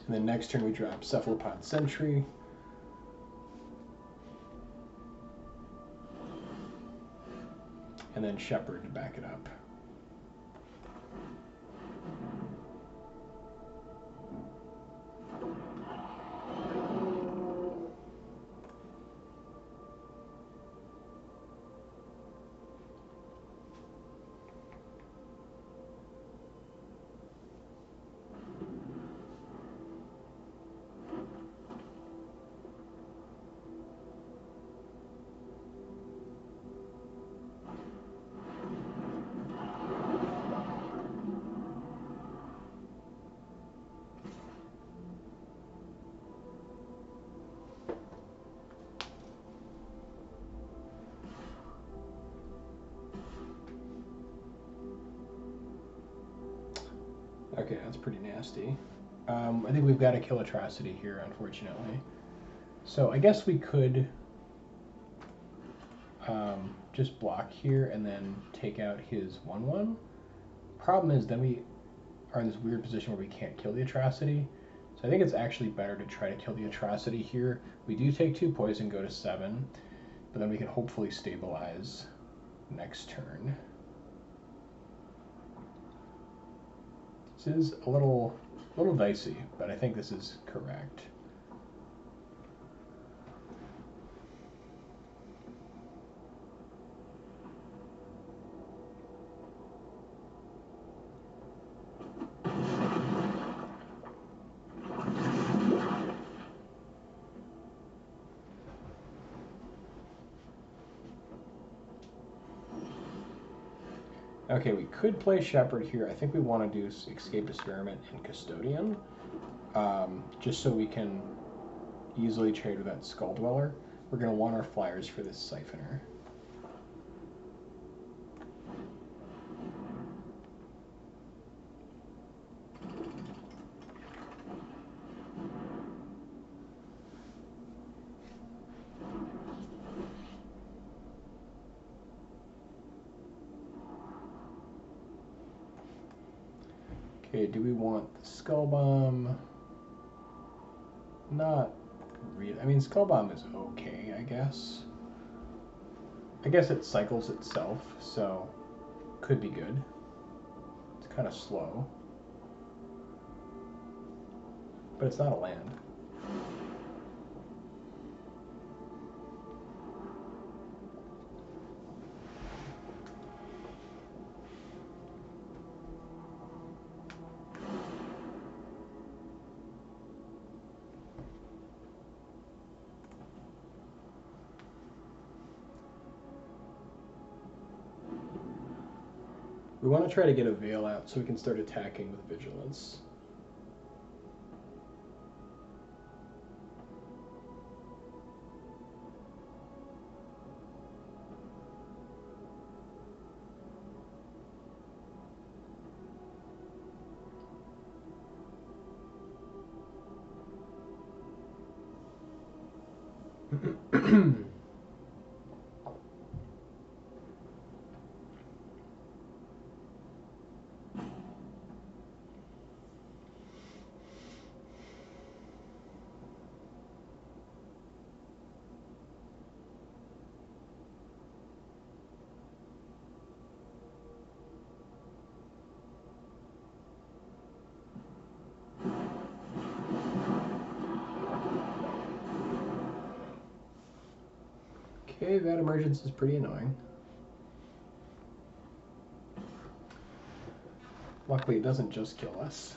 And then next turn we drop Cephalopod Sentry. And then Shepherd to back it up. Okay, that's pretty nasty. I think we've got to kill Atrocity here, unfortunately. So I guess we could just block here and then take out his 1/1. Problem is, then we are in this weird position where we can't kill the Atrocity. So I think it's actually better to try to kill the Atrocity here. We do take 2 poison, go to 7, but then we can hopefully stabilize next turn. This is a little dicey, but I think this is correct. Okay, we could play Shepherd here. I think we want to do Escape Experiment and Custodian, just so we can easily trade with that Skull Dweller. We're going to want our flyers for this Siphoner. Okay, do we want the Skull Bomb? Not really. I mean, Skull Bomb is okay, I guess. I guess it cycles itself, so could be good. It's kind of slow, but it's not a land. We want to try to get a veil out so we can start attacking with vigilance. Okay, that emergence is pretty annoying. Luckily, it doesn't just kill us.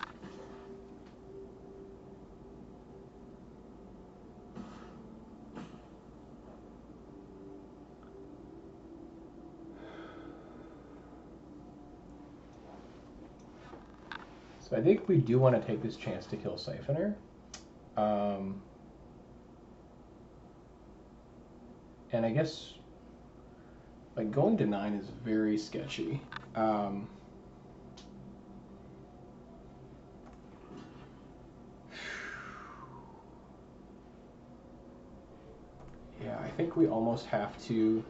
So I think we do want to take this chance to kill Siphoner. And I guess like going to 9 is very sketchy. Yeah, I think we almost have to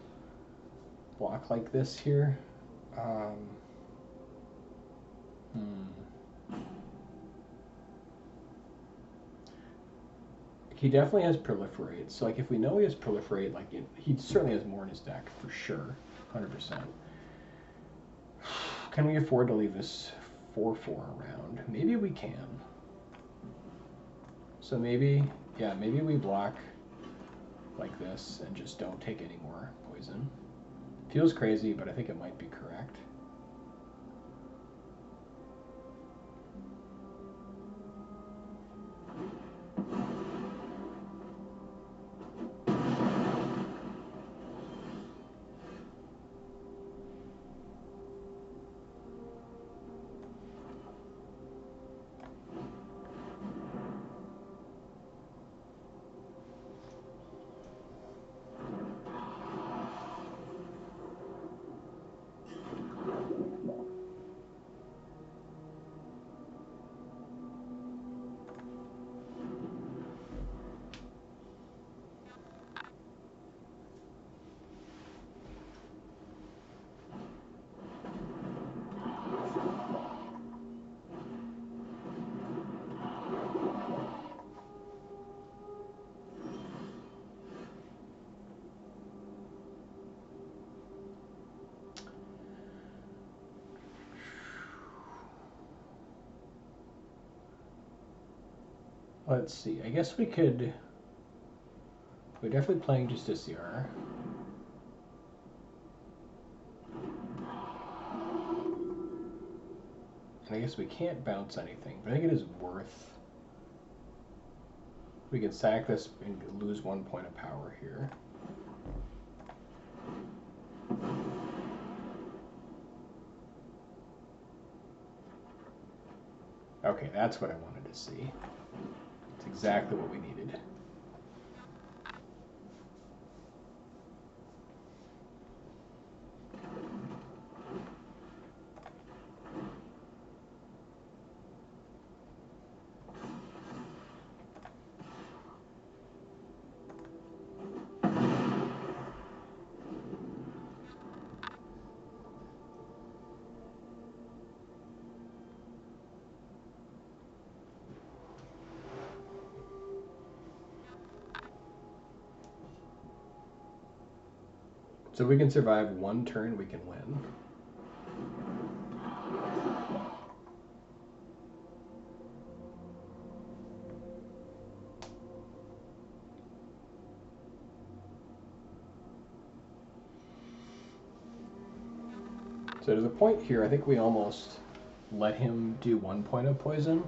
block like this here. He definitely has proliferate. So like if we know he has proliferate, like he certainly has more in his deck for sure, 100%. Can we afford to leave this 4/4 around? Maybe we can. So maybe, yeah, maybe we block like this and just don't take any more poison. Feels crazy, but I think it might be correct. Let's see. I guess we could. We're definitely playing Justiciar. And I guess we can't bounce anything, but I think it is worth. We can sack this and lose 1 point of power here. Okay, that's what I wanted to see. It's exactly what we needed. So we can survive one turn, we can win. So there's a point here, I think we almost let him do 1 point of poison.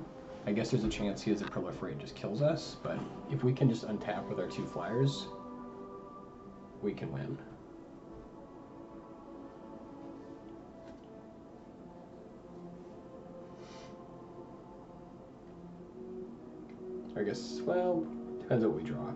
I guess there's a chance he has a proliferate and just kills us, but if we can just untap with our 2 flyers, we can win. I guess, well, depends what we draw.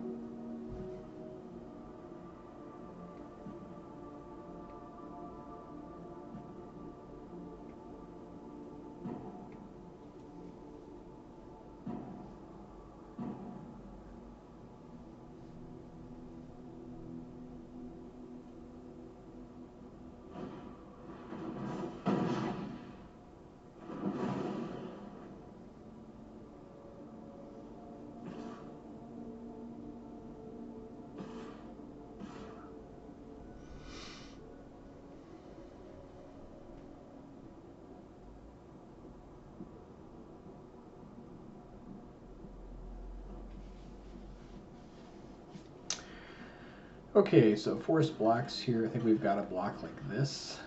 Okay, so force blocks here. I think we've got a block like this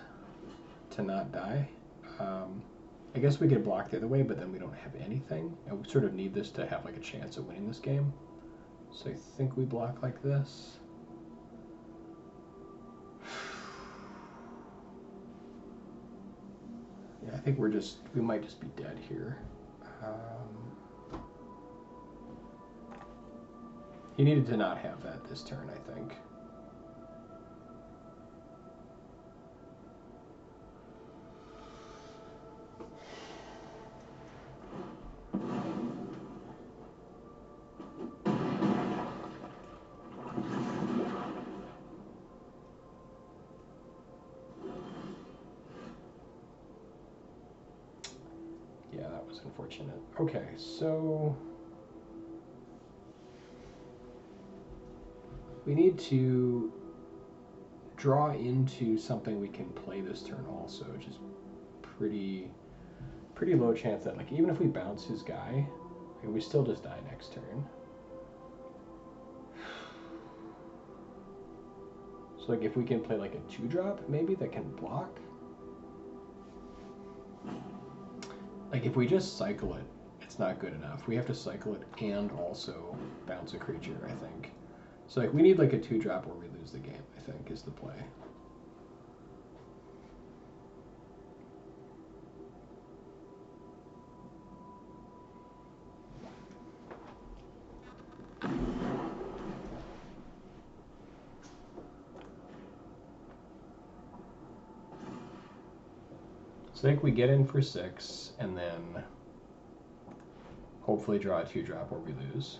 to not die. I guess we could block the other way, but then we don't have anything. And we sort of need this to have like a chance of winning this game. So I think we block like this. Yeah, I think we might just be dead here. He needed to not have that this turn, I think. Yeah, that was unfortunate. Okay, so we need to draw into something we can play this turn also, which is pretty low chance that, like, even if we bounce his guy, like, we still just die next turn. So like if we can play like a 2-drop maybe that can block. Like if we just cycle it, it's not good enough. We have to cycle it and also bounce a creature, I think. So like we need like a 2-drop or we lose the game, I think, is the play. So I think we get in for 6 and then hopefully draw a 2-drop or we lose.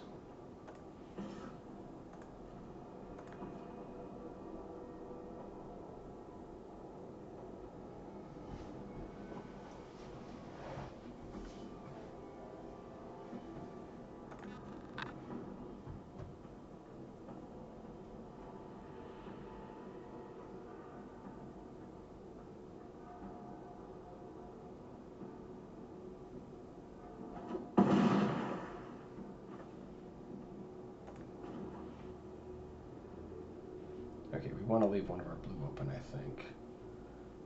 Okay, we want to leave one of our blue open, I think.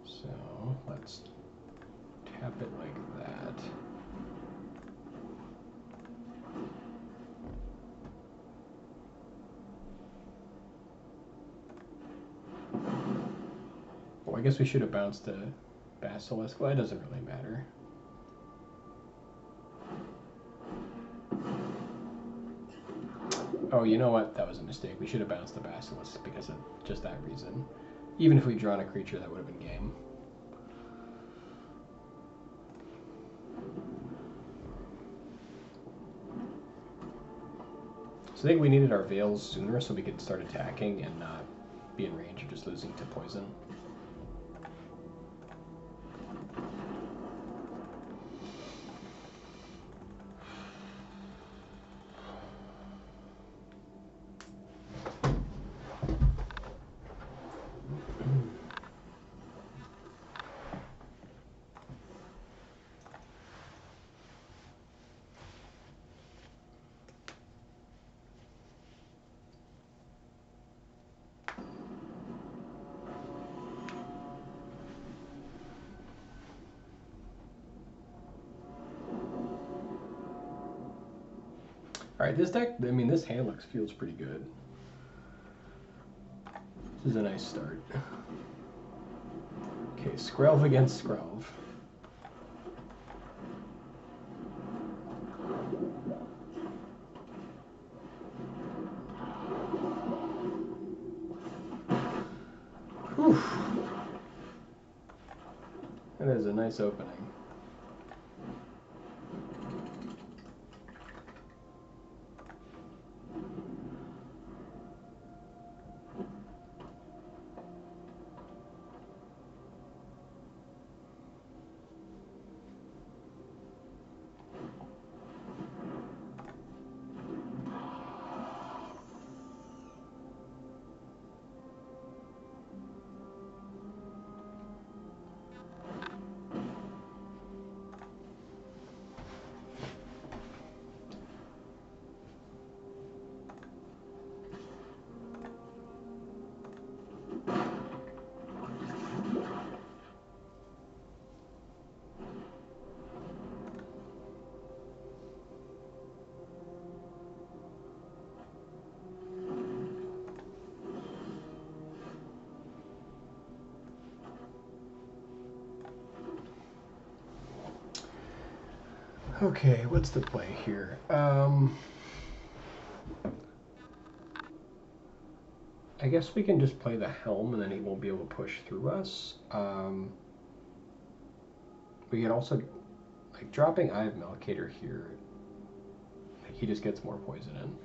So let's tap it like that. Well, I guess we should have bounced the Basilisk. Well, it doesn't really matter. Oh, you know what? That was a mistake. We should have bounced the Basilisk because of just that reason. Even if we'd drawn a creature, that would have been game. So I think we needed our Veils sooner so we could start attacking and not be in range of just losing to poison. All right, this deck, I mean, this hand feels pretty good. This is a nice start. Okay, Skrelv against Skrelv. Whew. That is a nice opening. Okay, what's the play here? I guess we can just play the Helm and then he won't be able to push through us. We can also, like, dropping Eye of Malkator here, like, he just gets more poison in.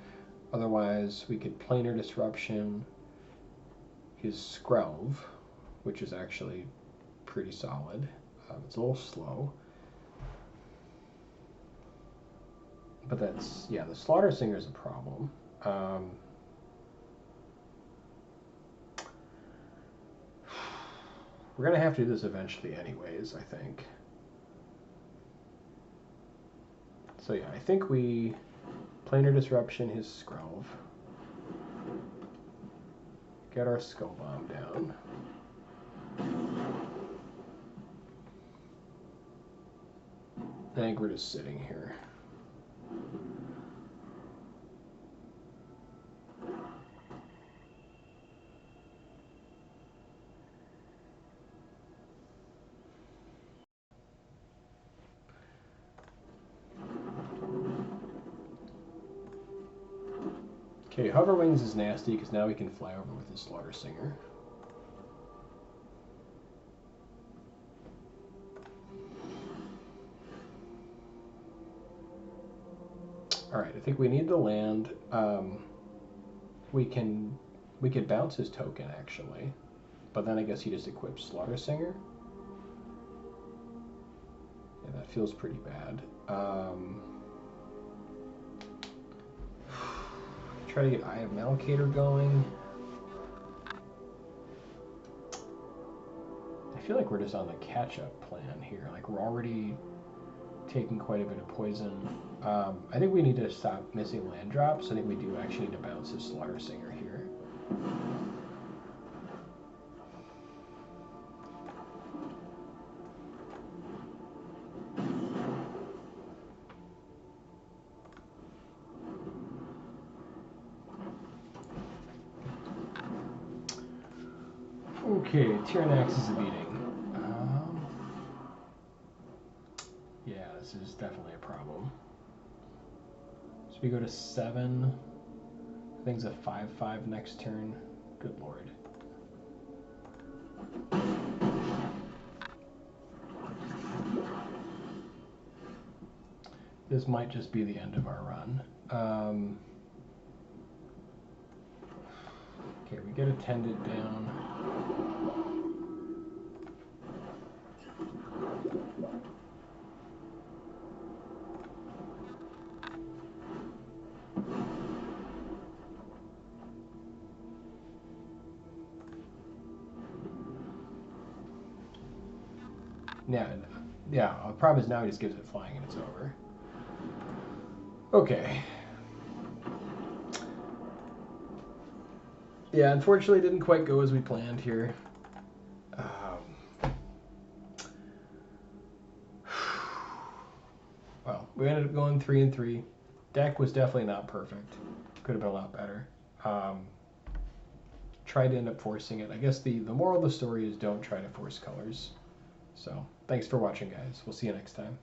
Otherwise, we could Planar Disruption his Skrelv, which is actually pretty solid. It's a little slow. But that's, yeah, the Slaughter Singer is a problem. We're going to have to do this eventually anyways, I think. So yeah, I think we Planar Disruption his Skrelv. Get our Skull Bomb down. I think we're just sitting here. Okay, Hover Wings is nasty because now we can fly over with his Slaughter Singer. Alright, I think we need the land. We could bounce his token actually, but then I guess he just equips Slaughter Singer. Yeah, that feels pretty bad. Try to get Eye of Malkator going. I feel like we're just on the catch-up plan here. Like, we're already taking quite a bit of poison. I think we need to stop missing land drops. I think we do actually need to bounce his Slaughter Singer here. Okay, Tyrannax is a beating. Yeah, this is definitely a problem. So we go to 7. I think it's a 5/5 next turn. Good lord. This might just be the end of our run. Okay, we get Attended down. Yeah, the problem is now he just gives it flying and it's over. Okay. Yeah, unfortunately it didn't quite go as we planned here. Well, we ended up going 3-3. Deck was definitely not perfect. Could have been a lot better. Tried to end up forcing it. I guess the moral of the story is don't try to force colors. So thanks for watching, guys. We'll see you next time.